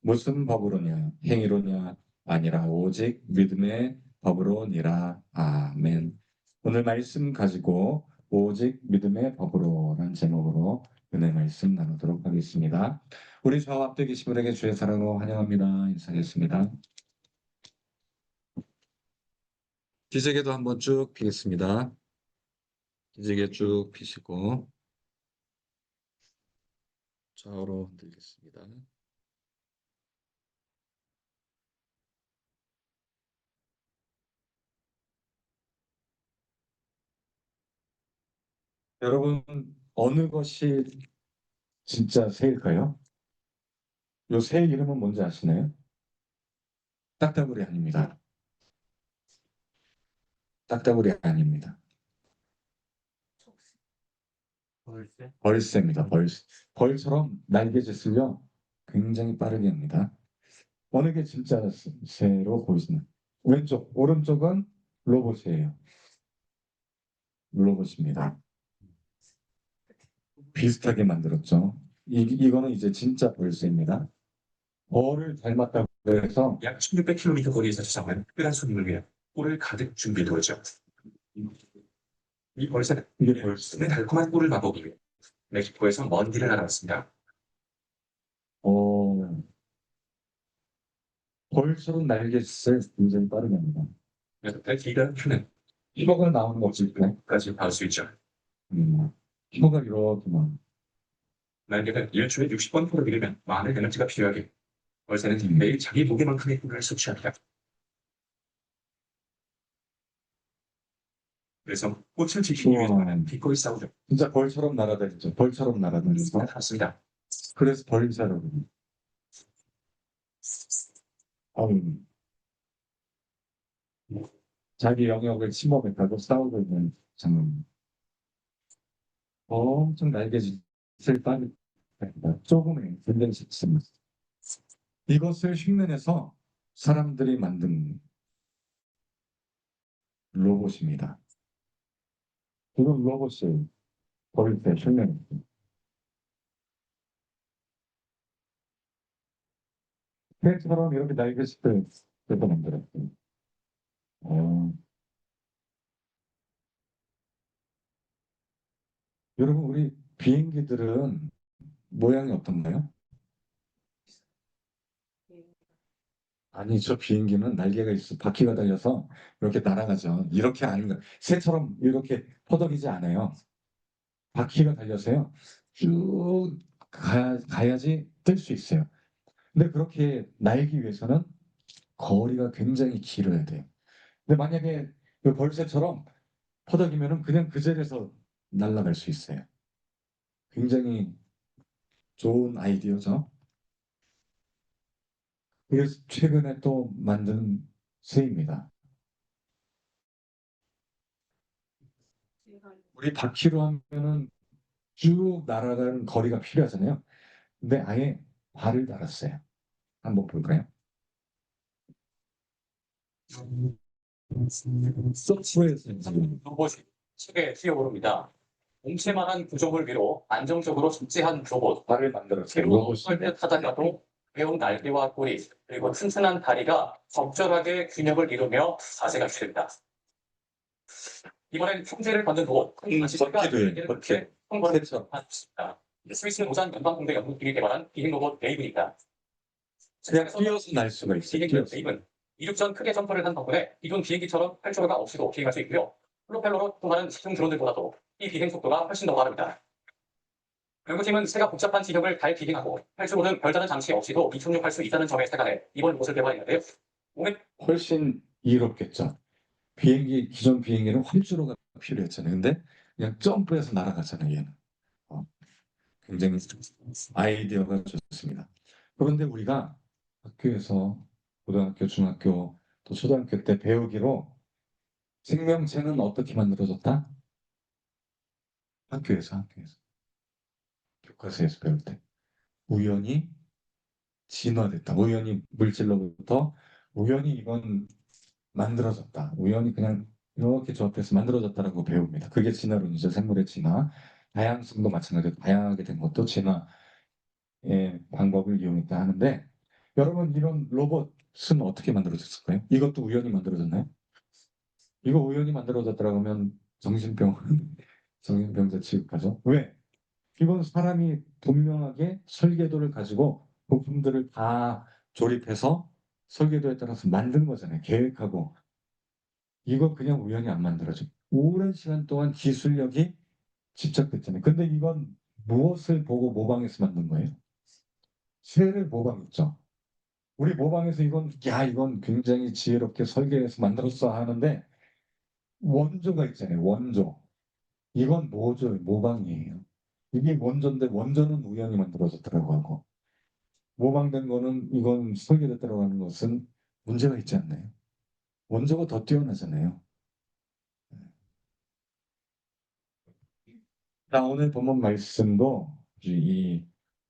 무슨 법으로냐? 행위로냐? 아니라 오직 믿음의 법으로니라. 아멘. 오늘 말씀 가지고 오직 믿음의 법으로라는 제목으로 은혜 말씀 나누도록 하겠습니다. 우리 좌우 앞에 계신 분에게 주의 사랑으로 환영합니다. 인사하겠습니다. 기저귀도 한번 쭉 피겠습니다. 기저귀 쭉 피시고 좌우로 흔들겠습니다. 여러분, 어느 것이 진짜 새일까요? 요 새 이름은 뭔지 아시나요? 딱따구리 아닙니다. 딱따구리 아닙니다. 벌새입니다. 벌처럼 날개짓을요 굉장히 빠르게 합니다. 어느 게 진짜 새로 보이시나요? 왼쪽, 오른쪽은 로봇이에요. 로봇입니다. 비슷하게 만들었죠. 이거는 이제 진짜 벌새입니다. 벌을 닮았다고 해서 약 1600km 거리에서 찾아온 특별한 손님을 위해 꿀을 가득 준비해두었죠. 이 벌새는 이게 벌새. 달콤한 꿀을 맛보기 위해 멕시코에서 먼 길을 날아왔습니다. 어, 벌처럼 날개짓을 굉장히 빠르게 합니다. 그래서 그 길이라는 표는 1억은 나오는 것일까요? 까지 닿을 수 있죠. 혀가 이렇게만. 날개는 일주일에 60번 꿀을 잃으면 많은 에너지가 필요하게 벌새는 매일 자기 무게만큼의 꿀을 섭취합니다. 그래서 꽃을 지키기 위해서는 기꺼이 싸우죠. 진짜 벌처럼 날아다니죠. 벌처럼 날아다니죠. 맞습니다. 그래서 벌자라고. 음, 자기 영역을 침범했다고 싸우고 있는 장면. 엄청 날개짓을 빠르게 조금의 굉장히 작습니다. 이것을 흉내내서 사람들이 만든 로봇입니다. 이건 로봇이 버릴 때 흉내냈어요. 새처럼 이렇게 날개짓을 그래서 만들었어요. 어, 여러분, 우리 비행기들은 모양이 어떤가요? 아니, 저 비행기는 날개가 있어, 바퀴가 달려서 이렇게 날아가죠. 이렇게 아닌 거. 새처럼 이렇게 퍼덕이지 않아요. 바퀴가 달려서요. 쭉 가야지 뜰 수 있어요. 근데 그렇게 날기 위해서는 거리가 굉장히 길어야 돼요. 근데 만약에 그 벌새처럼 퍼덕이면은 그냥 그 자리에서 날아갈 수 있어요. 굉장히 좋은 아이디어죠. 그래서 최근에 또 만든 새입니다. 우리 바퀴로 하면은 쭉 날아가는 거리가 필요하잖아요. 근데 아예 발을 달았어요. 한번 볼까요? 소프트웨어에서 지금 로봇이 세계 티어오릅니다. 몸체만한 구조물 위로 안정적으로 적재한 로봇. 발을 만들었어요. 새로 로봇이. 설득하다가도 매운 날개와 꼬리 그리고 튼튼한 다리가 적절하게 균형을 이루며 자세가 유지됩니다. 이번엔 형제를 받는 로봇 걷기도 해요. 걷기. 통과를 새처럼. 받습니다. 스위스 로잔 연방공대 연구팀이 개발한 비행 로봇 베이브입니다. 그냥 뛰어서 날 수가 있어요. 비행 뛰어서. 베이브는 이륙 전 크게 점프를 한 덕분에 기존 비행기처럼 활주로가 없이도 비행할 수 있고요. 프로펠러로 통하는 시중 드론들보다도 이 비행 속도가 훨씬 더 빠릅니다. 연구팀은 새가 복잡한 지형을 잘 비행하고 활주로는 별다른 장치 없이도 이착륙할 수 있다는 점에 착안해 이번 로봇을 개발했는데요. 몸에 훨씬 이롭겠죠. 기존 비행기는 활주로가 필요했잖아요. 근데 그냥 점프해서 날아가잖아요, 얘는. 어, 굉장히 아이디어가 좋습니다. 그런데 우리가 학교에서 고등학교, 중학교, 또 초등학교 때 배우기로 생명체는 어떻게 만들어졌다? 학교에서 교과서에서 배울 때 우연히 진화됐다. 우연히 물질로부터 우연히 이건 만들어졌다. 우연히 그냥 이렇게 조합해서 만들어졌다라고 배웁니다. 그게 진화론이죠. 생물의 진화. 다양성도 마찬가지로 다양하게 된 것도 진화의 방법을 이용했다 하는데 여러분 이런 로봇은 어떻게 만들어졌을까요? 이것도 우연히 만들어졌나요? 이거 우연히 만들어졌더라고 하면 정신병, 정신병자 취급하죠. 왜? 이건 사람이 분명하게 설계도를 가지고 부품들을 다 조립해서 설계도에 따라서 만든 거잖아요. 계획하고. 이거 그냥 우연히 안 만들어져. 오랜 시간 동안 기술력이 집착됐잖아요. 근데 이건 무엇을 보고 모방해서 만든 거예요? 새를 모방했죠. 우리 모방해서 이건 굉장히 지혜롭게 설계해서 만들었어 하는데 원조가 있잖아요. 원조. 이건 모방이에요. 이게 원조인데 원조는 우연히 만들어졌더라고 하고 모방된 거는 이건 설계됐다고 하는 것은 문제가 있지 않나요? 원조가 더 뛰어나잖아요. 자, 오늘 본문 말씀도 이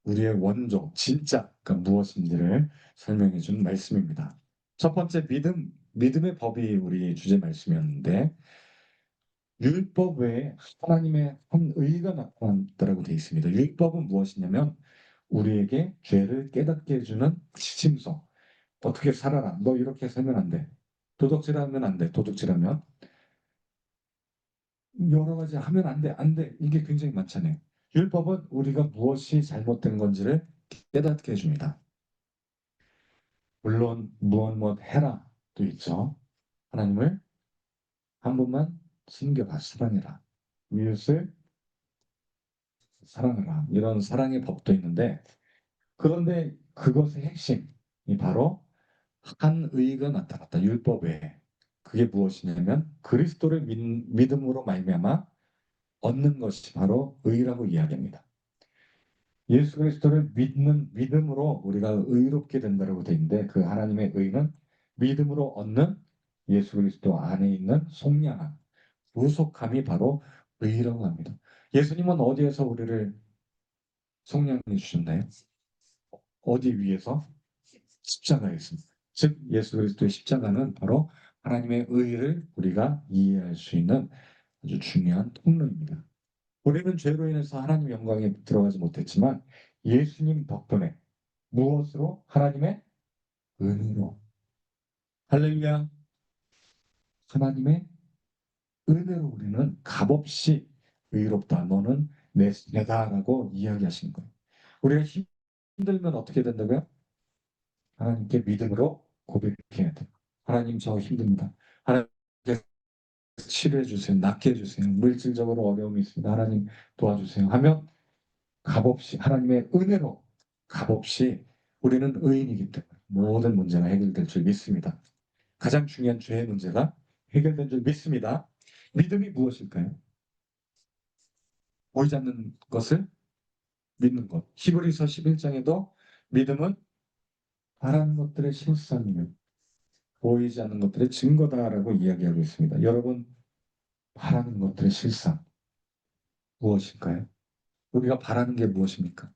우리의 원조, 진짜가 무엇인지를 설명해 준 말씀입니다. 첫 번째 믿음의 법이 우리 주제 말씀이었는데 율법 외에 하나님의 한 의가 나타났다라고 되어 있습니다. 율법은 무엇이냐면 우리에게 죄를 깨닫게 해주는 지침서. 어떻게 살아라. 너 이렇게 살면 안 돼. 도둑질하면 안 돼. 도둑질하면 여러 가지 하면 안 돼. 안 돼. 이게 굉장히 많잖아요. 율법은 우리가 무엇이 잘못된 건지를 깨닫게 해줍니다. 물론 무엇 해라도 있죠. 하나님을 한 번만 숨겨봐. 사랑해라. 이웃을 사랑하라. 이런 사랑의 법도 있는데 그런데 그것의 핵심이 바로 한 의가 나타났다. 율법 외에. 그게 무엇이냐면 그리스도를 믿음으로 말미암아 얻는 것이 바로 의라고 이야기합니다. 예수 그리스도를 믿는 믿음으로 우리가 의롭게 된다고 되어 있는데 그 하나님의 의는 믿음으로 얻는 예수 그리스도 안에 있는 속량함, 구속함이 바로 의라고 합니다. 예수님은 어디에서 우리를 속량해 주셨나요? 어디 위에서? 십자가에서. 즉 예수 그리스도의 십자가는 바로 하나님의 의를 우리가 이해할 수 있는 아주 중요한 통로입니다. 우리는 죄로 인해서 하나님 영광에 들어가지 못했지만 예수님 덕분에 무엇으로? 하나님의 은혜로. 할렐루야. 하나님의 은혜로 우리는 값없이 의롭다. 너는 내다라고 이야기하신 거예요. 우리가 힘들면 어떻게 된다고요? 하나님께 믿음으로 고백해야 돼요. 하나님 저 힘듭니다. 하나님께 치료해 주세요. 낫게 해주세요. 물질적으로 어려움이 있습니다. 하나님 도와주세요. 하면 값없이 하나님의 은혜로 값없이 우리는 의인이기 때문에 모든 문제가 해결될 줄 믿습니다. 가장 중요한 죄의 문제가 해결된 줄 믿습니다. 믿음이 무엇일까요? 보이지 않는 것을 믿는 것. 히브리서 11장에도 믿음은 바라는 것들의 실상이며 보이지 않는 것들의 증거다라고 이야기하고 있습니다. 여러분 바라는 것들의 실상 무엇일까요? 우리가 바라는 게 무엇입니까?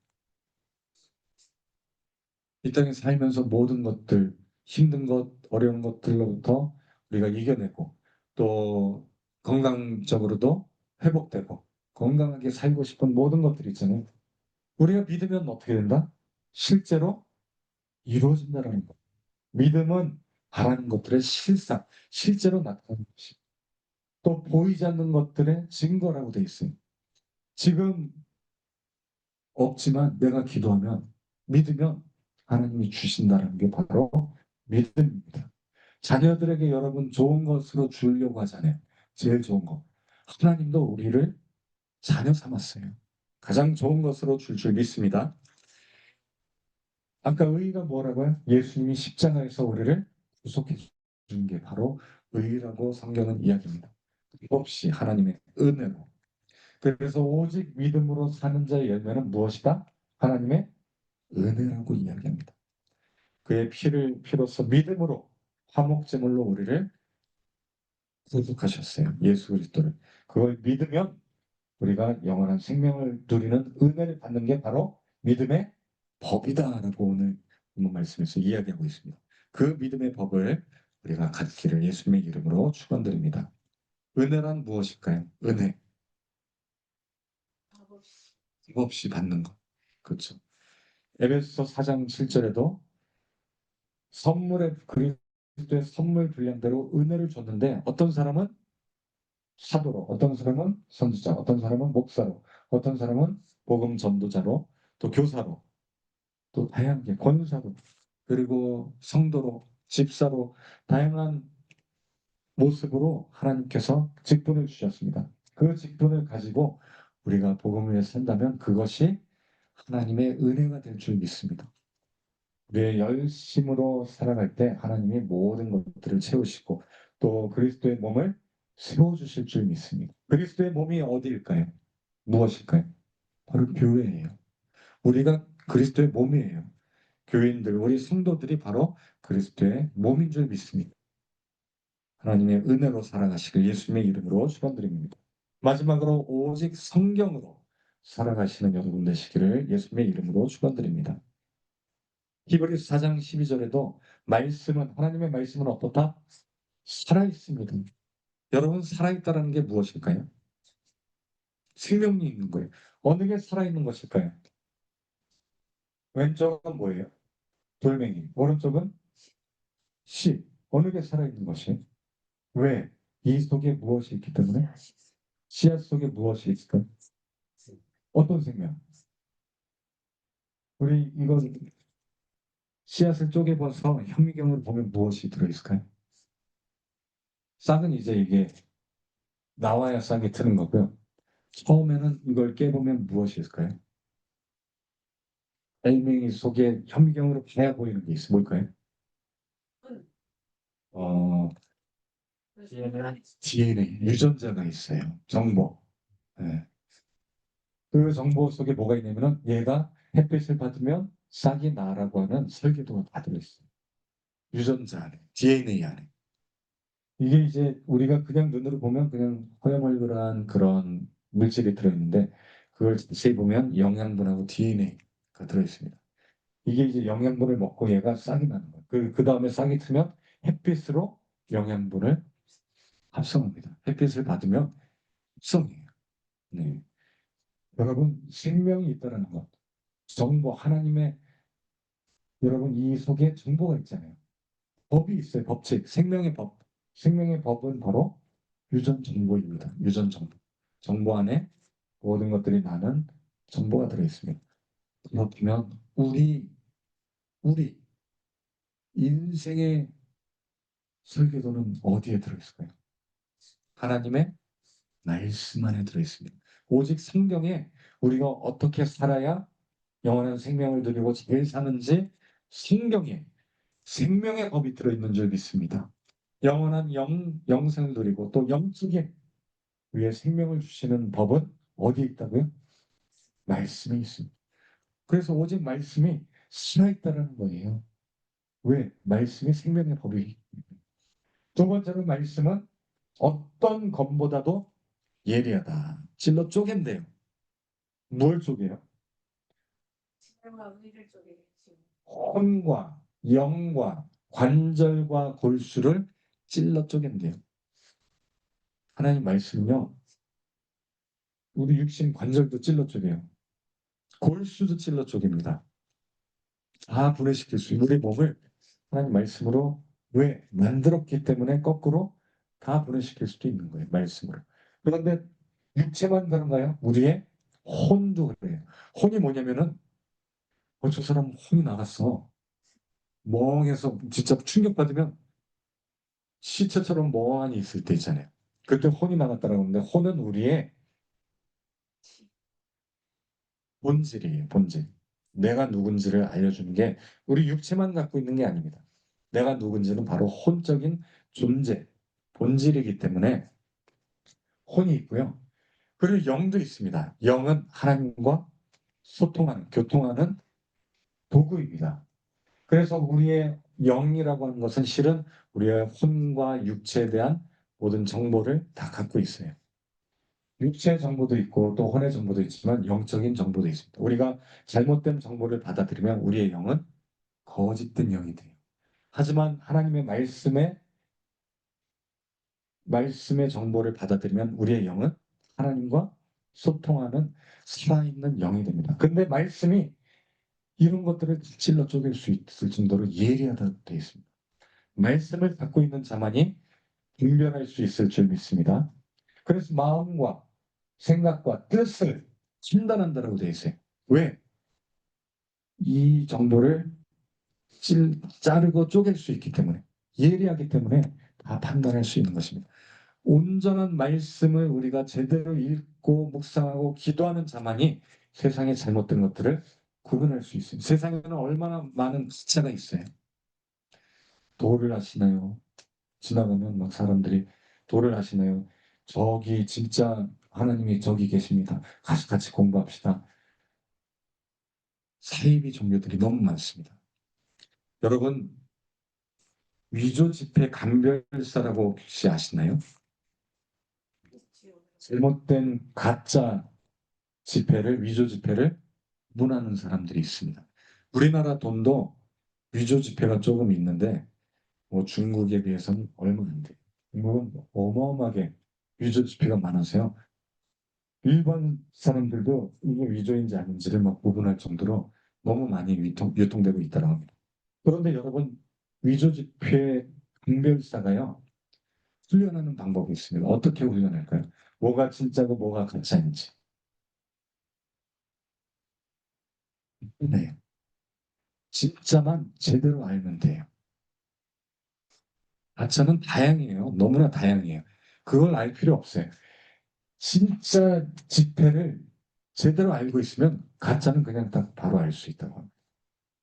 이 땅에 살면서 모든 것들, 힘든 것, 어려운 것들로부터 우리가 이겨내고 또 건강적으로도 회복되고 건강하게 살고 싶은 모든 것들이 있잖아요. 우리가 믿으면 어떻게 된다? 실제로 이루어진다는 것. 믿음은 바라는 것들의 실상, 실제로 나타나는 것이. 또 보이지 않는 것들의 증거라고 돼 있어요. 지금 없지만 내가 기도하면 믿으면 하나님이 주신다는 게 바로 믿음입니다. 자녀들에게 여러분 좋은 것으로 주려고 하잖아요. 제일 좋은 거. 하나님도 우리를 자녀 삼았어요. 가장 좋은 것으로 줄 믿습니다. 아까 의가 뭐라고요? 예수님이 십자가에서 우리를 구속해 준 게 바로 의라고 성경은 이야기합니다. 없이 하나님의 은혜로. 그래서 오직 믿음으로 사는 자의 열매는 무엇이다? 하나님의 은혜라고 이야기합니다. 그의 피로써 믿음으로 화목제물로 우리를 구속하셨어요. 예수 그리스도를. 그걸 믿으면 우리가 영원한 생명을 누리는 은혜를 받는 게 바로 믿음의 법이다라고 오늘 본문 말씀에서 이야기하고 있습니다. 그 믿음의 법을 우리가 갖기를 예수님의 이름으로 축원드립니다. 은혜란 무엇일까요? 은혜. 값없이 받는 것. 그렇죠. 에베소서 4장 7절에도 선물의 그리스도의 선물 분량대로 은혜를 줬는데 어떤 사람은 사도로, 어떤 사람은 선지자, 어떤 사람은 목사로, 어떤 사람은 복음 전도자로, 또 교사로, 또 다양하게 권사로, 그리고 성도로, 집사로 다양한 모습으로 하나님께서 직분을 주셨습니다. 그 직분을 가지고 우리가 복음을 위해 산다면 그것이 하나님의 은혜가 될 줄 믿습니다. 우리의 열심으로 살아갈 때 하나님이 모든 것들을 채우시고 또 그리스도의 몸을 세워주실 줄 믿습니다. 그리스도의 몸이 어디일까요? 무엇일까요? 바로 교회예요. 우리가 그리스도의 몸이에요. 교인들, 우리 성도들이 바로 그리스도의 몸인 줄 믿습니다. 하나님의 은혜로 살아가시길 예수님의 이름으로 축원드립니다. 마지막으로 오직 성경으로 살아가시는 여러분 되시기를 예수님의 이름으로 축원드립니다. 히브리서 4장 12절에도 말씀은 하나님의 말씀은 어떻다? 살아 있습니다. 여러분 살아 있다라는 게 무엇일까요? 생명이 있는 거예요. 어느 게 살아 있는 것일까요? 왼쪽은 뭐예요? 돌멩이. 오른쪽은 씨. 어느 게 살아 있는 것이? 왜? 이 속에 무엇이 있기 때문에? 씨앗 속에 무엇이 있을까요? 어떤 생명? 우리 이거 씨앗을 쪼개봐서 현미경을 보면 무엇이 들어있을까요? 싹은 이제 이게 나와야 싹이 트는 거고요. 처음에는 이걸 깨보면 무엇이 있을까요? 알맹이 속에 현미경으로 봐야 보이는 게 있어. 뭘까요? 어, DNA, 유전자가 있어요. 정보. 예. 그 정보 속에 뭐가 있냐면은 얘가 햇빛을 받으면 싹이 나라고 하는 설계도가 다 들어있어요. 유전자 안에, DNA 안에. 이게 이제 우리가 그냥 눈으로 보면 그냥 허여멀건한 그런 물질이 들어있는데 그걸 자세히 보면 영양분하고 DNA가 들어있습니다. 이게 이제 영양분을 먹고 얘가 싹이 나는 거예요. 그 다음에 싹이 트면 햇빛으로 영양분을 합성합니다. 햇빛을 받으면 합성해요. 네. 여러분 생명이 있다는 것, 정보 하나님의 여러분 이 속에 정보가 있잖아요. 법이 있어요. 법칙, 생명의 법. 생명의 법은 바로 유전 정보입니다. 유전 정보. 정보 안에 모든 것들이 많은 정보가 들어 있습니다. 그렇다면 우리 인생의 설계도는 어디에 들어 있을까요? 하나님의 말씀 안에 들어 있습니다. 오직 성경에 우리가 어떻게 살아야 영원한 생명을 누리고 잘 사는지 성경에 생명의 법이 들어있는 줄 믿습니다. 영원한 영생을 누리고 또 영적인 위에 생명을 주시는 법은 어디 있다고요? 말씀에 있습니다. 그래서 오직 말씀이 살아있다는 거예요. 왜? 말씀이 생명의 법이. 두 번째로 말씀은 어떤 검보다도 예리하다. 찔러 쪼갠대요. 뭘 쪼개요? 혼과 영과 관절과 골수를 찔러 쪼갠대요. 하나님 말씀은요. 우리 육신 관절도 찔러 쪼개요. 골수도 찔러 쪼갭니다. 다 분해시킬 수 있는 우리 몸을 하나님 말씀으로 왜 만들었기 때문에 거꾸로 다 분해시킬 수도 있는 거예요. 말씀으로. 그런데 육체만 그런가요? 우리의 혼도 그래요. 혼이 뭐냐면은 저 사람 혼이 나갔어. 멍해서 진짜 충격받으면 시체처럼 멍하니 있을 때 있잖아요. 그때 혼이 나갔다라고 하는데 혼은 우리의 본질이에요. 본질. 내가 누군지를 알려주는 게 우리 육체만 갖고 있는 게 아닙니다. 내가 누군지는 바로 혼적인 존재, 본질이기 때문에 혼이 있고요. 그리고 영도 있습니다. 영은 하나님과 소통하는, 교통하는 도구입니다. 그래서 우리의 영이라고 하는 것은 실은 우리의 혼과 육체에 대한 모든 정보를 다 갖고 있어요. 육체의 정보도 있고 또 혼의 정보도 있지만 영적인 정보도 있습니다. 우리가 잘못된 정보를 받아들이면 우리의 영은 거짓된 영이 돼요. 하지만 하나님의 말씀의 정보를 받아들이면 우리의 영은 하나님과 소통하는 살아있는 영이 됩니다. 근데 말씀이 이런 것들을 찔러 쪼갤 수 있을 정도로 예리하다고 되어 있습니다. 말씀을 갖고 있는 자만이 분별할 수 있을 줄 믿습니다. 그래서 마음과 생각과 뜻을 판단한다라고 되어 있어요. 왜? 이 정도를 자르고 쪼갤 수 있기 때문에, 예리하기 때문에 다 판단할 수 있는 것입니다. 온전한 말씀을 우리가 제대로 읽고 묵상하고 기도하는 자만이 세상의 잘못된 것들을 구분할 수 있어요. 세상에는 얼마나 많은 가짜가 있어요. 도를 하시나요? 지나가면 막 사람들이 도를 하시나요? 저기 진짜 하나님이 저기 계십니다. 가서 같이 공부합시다. 사이비 종교들이 너무 많습니다. 여러분, 위조 지폐 감별사라고 혹시 아시나요? 잘못된 가짜 지폐를, 위조 지폐를 구분하는 사람들이 있습니다. 우리나라 돈도 위조 지폐가 조금 있는데 뭐 중국에 비해서는 얼마 안 돼요. 중국은 어마어마하게 위조 지폐가 많아서요. 일반 사람들도 이게 위조인지 아닌지를 막 구분할 정도로 너무 많이 유통되고 있다고 합니다. 그런데 여러분, 위조 지폐 분별사가요, 훈련하는 방법이 있습니다. 어떻게 훈련할까요? 뭐가 진짜고 뭐가 가짜인지. 네. 진짜만 제대로 알면 돼요. 가짜는 다양해요. 너무나 다양해요. 그걸 알 필요 없어요. 진짜 지폐를 제대로 알고 있으면 가짜는 그냥 딱 바로 알 수 있다고 합니다.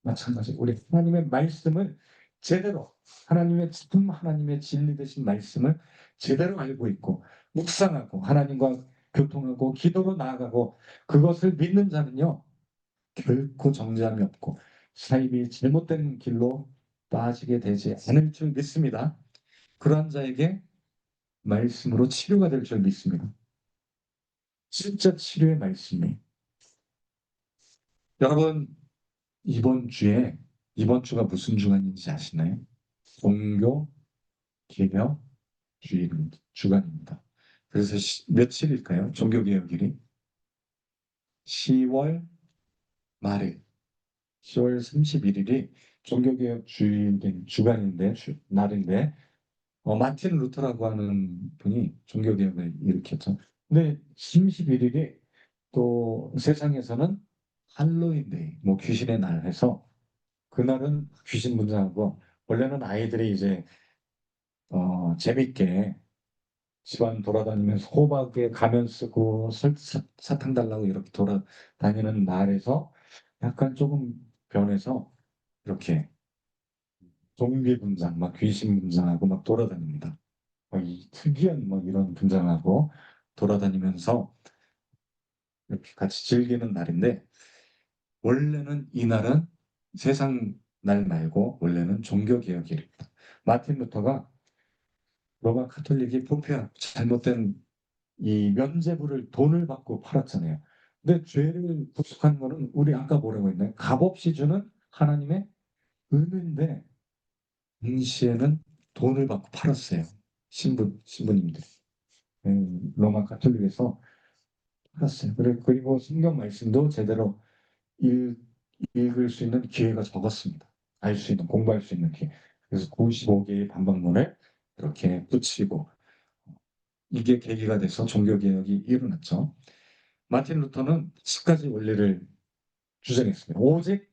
마찬가지 우리 하나님의 말씀을 제대로 하나님의 참 하나님의 진리 되신 말씀을 제대로 알고 있고 묵상하고 하나님과 교통하고 기도로 나아가고 그것을 믿는 자는요 결코 정죄함이 없고 삶이 잘못된 길로 빠지게 되지 않을 줄 믿습니다. 그러한 자에게 말씀으로 치료가 될 줄 믿습니다. 진짜 치료의 말씀이 여러분 이번 주에 이번 주가 무슨 주간인지 아시나요? 종교 개혁 주일 주간입니다. 그래서 며칠일까요? 종교개혁일이 10월 말일 10월 31일이 종교개혁 주일인 주간인데 날인데 마틴 루터라고 하는 분이 종교개혁을 일으켰죠. 근데 31일이 또 세상에서는 할로윈데이, 뭐 귀신의 날 해서 그날은 귀신 분장하고 원래는 아이들이 이제 재밌게 집안 돌아다니면서 호박에 가면 쓰고 사탕 달라고 이렇게 돌아다니는 날에서 약간 조금 변해서 이렇게 좀비 분장, 막 귀신 분장하고 막 돌아다닙니다. 이 특이한 막 이런 분장하고 돌아다니면서 이렇게 같이 즐기는 날인데 원래는 이날은 세상 날 말고 원래는 종교개혁일입니다. 마틴 루터가 로마 카톨릭이 부패한 잘못된 이 면죄부를 돈을 받고 팔았잖아요. 근데 죄를 부숙한 거는 우리 아까 뭐라고 했나요? 값없이 주는 하나님의 은혜인데 당시에는 돈을 받고 팔았어요. 신부님들이. 로마 카톨릭에서 팔았어요. 그리고 성경 말씀도 제대로 읽, 읽을 수 있는 기회가 적었습니다. 알 수 있는, 공부할 수 있는 기회. 그래서 95개의 반박문을 이렇게 붙이고 이게 계기가 돼서 종교개혁이 일어났죠. 마틴 루터는 10가지 원리를 주장했습니다. 오직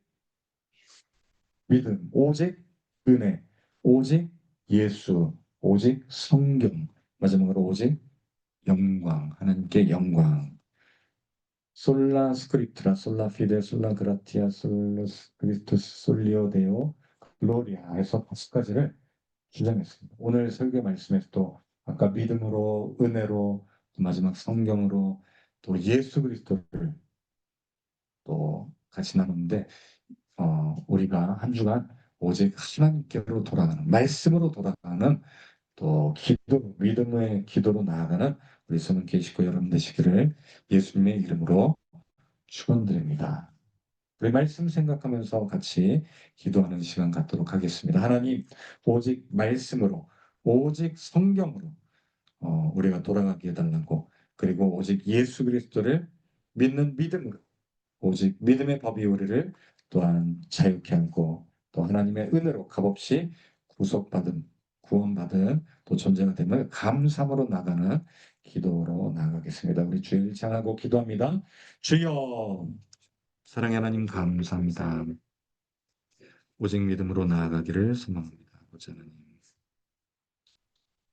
믿음, 오직 은혜, 오직 예수, 오직 성경, 마지막으로 오직 영광, 하나님께 영광. 솔라 스크립트라, 솔라 피데, 솔라 그라티아, 솔라 그리스토스, 솔리오 데오, 글로리아 해서 5가지를 주장했습니다. 오늘 설교 말씀에서도 아까 믿음으로, 은혜로, 마지막 성경으로 또 예수 그리스도를 또 같이 나눴는데 우리가 한 주간 오직 하나님께로 돌아가는 말씀으로 돌아가는 또 기도 믿음의 기도로 나아가는 우리 손은 계시고 여러분 되시기를 예수님의 이름으로 축원드립니다. 우리 말씀 생각하면서 같이 기도하는 시간 갖도록 하겠습니다. 하나님 오직 말씀으로 오직 성경으로 우리가 돌아가게 해달라고 그리고 오직 예수 그리스도를 믿는 믿음으로 오직 믿음의 법이 우리를 또한 자유케 하고 또 하나님의 은혜로 값없이 구속받은 구원받은 또 존재가 됨을 감사함으로 나가는 기도로 나가겠습니다. 우리 주일 찬하고 기도합니다. 주여 사랑의 하나님 감사합니다. 오직 믿음으로 나아가기를 소망합니다. 아버지 하나님.